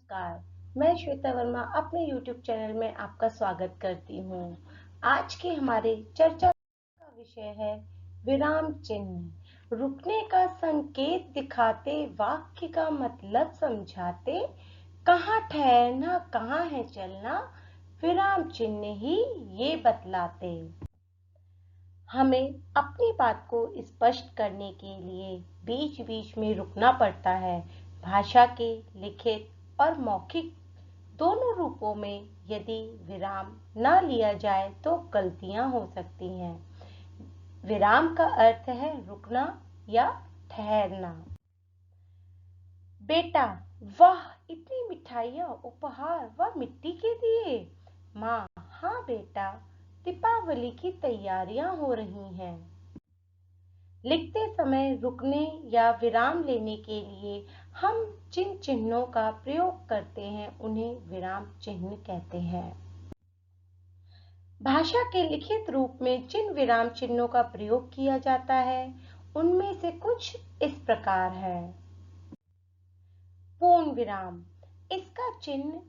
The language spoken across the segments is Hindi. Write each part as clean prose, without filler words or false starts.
नमस्कार। मैं श्वेता वर्मा अपने YouTube चैनल में आपका स्वागत करती हूँ। आज के हमारे चर्चा का विषय है विराम चिन्ह। रुकने का संकेत दिखाते, वाक्य का मतलब समझाते, कहाँ ठहरना कहाँ है चलना, विराम चिन्ह ही ये बतलाते। हमें अपनी बात को स्पष्ट करने के लिए बीच बीच में रुकना पड़ता है। भाषा के लिखित और मौखिक दोनों रूपों में यदि विराम न लिया जाए तो गलतियां हो सकती हैं। विराम का अर्थ है रुकना या ठहरना। बेटा, वाह, इतनी मिठाइयाँ उपहार व मिट्टी के दिए। माँ, हाँ बेटा, दीपावली की तैयारियां हो रही हैं। लिखते समय रुकने या विराम लेने के लिए हम जिन चिन्हों का प्रयोग करते हैं उन्हें विराम चिन्ह कहते हैं। भाषा के लिखित रूप में जिन विराम चिन्हों का प्रयोग किया जाता है उनमें से कुछ इस प्रकार है। पूर्ण विराम, इसका चिन्ह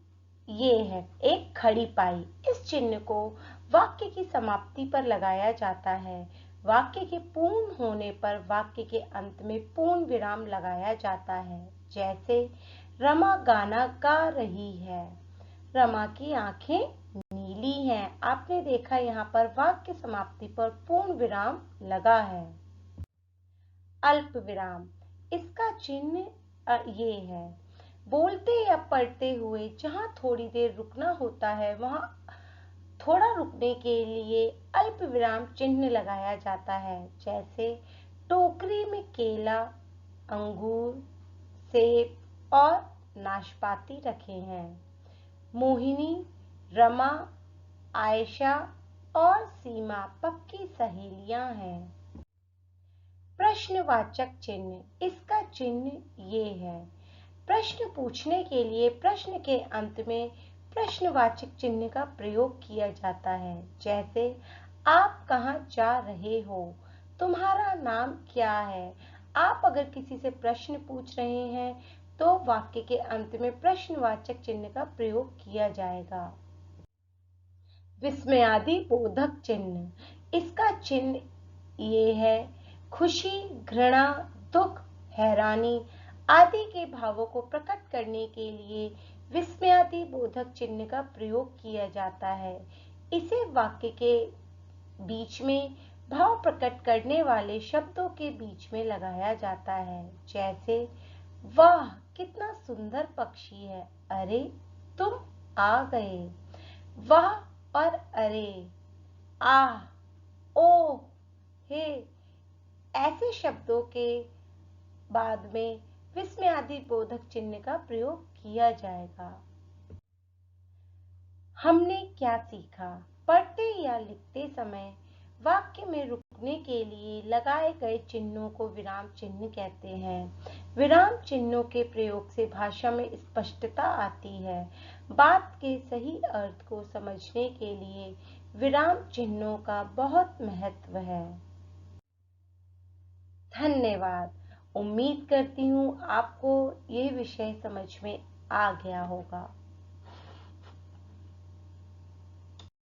ये है, एक खड़ी पाई। इस चिन्ह को वाक्य की समाप्ति पर लगाया जाता है। वाक्य के पूर्ण होने पर वाक्य के अंत में पूर्ण विराम लगाया जाता है। जैसे रमा गाना गा रही है, रमा की आंखें नीली हैं। आपने देखा यहाँ पर वाक्य समाप्ति पर पूर्ण विराम लगा है। अल्प विराम, इसका चिन्ह ये है, बोलते या पढ़ते हुए जहाँ थोड़ी देर रुकना होता है वहाँ थोड़ा रुकने के लिए अल्प विराम चिन्ह लगाया जाता है। जैसे टोकरी में केला, अंगूर, सेब और नाशपाती रखे हैं। मोहिनी, रमा, आयशा और सीमा पक्की सहेलियां हैं। प्रश्नवाचक चिन्ह, इसका चिन्ह ये है, प्रश्न पूछने के लिए प्रश्न के अंत में प्रश्नवाचक चिन्ह का प्रयोग किया जाता है। जैसे आप कहाँ जा रहे हो, तुम्हारा नाम क्या है। आप अगर किसी से प्रश्न पूछ रहे हैं तो वाक्य के अंत में प्रश्नवाचक चिन्ह का प्रयोग किया जाएगा। विस्मयादि बोधक चिन्ह, इसका चिन्ह ये है, खुशी, घृणा, दुख, हैरानी आदि के भावों को प्रकट करने के लिए विस्मयादि बोधक चिन्ह का प्रयोग किया जाता है। इसे वाक्य के बीच में भाव प्रकट करने वाले शब्दों के बीच में लगाया जाता है। जैसे वाह, कितना सुंदर पक्षी है, अरे तुम आ गए। वाह और अरे, आह, ओ, हे ऐसे शब्दों के बाद में विस्मयादि बोधक चिन्ह का प्रयोग किया जाएगा। हमने क्या सीखा, पढ़ते या लिखते समय वाक्य में रुकने के लिए लगाए गए चिन्हों को विराम चिन्ह कहते हैं। विराम चिन्हों के प्रयोग से भाषा में स्पष्टता आती है। बात के सही अर्थ को समझने के लिए विराम चिन्हों का बहुत महत्व है। धन्यवाद। उम्मीद करती हूँ आपको ये विषय समझ में आ गया होगा।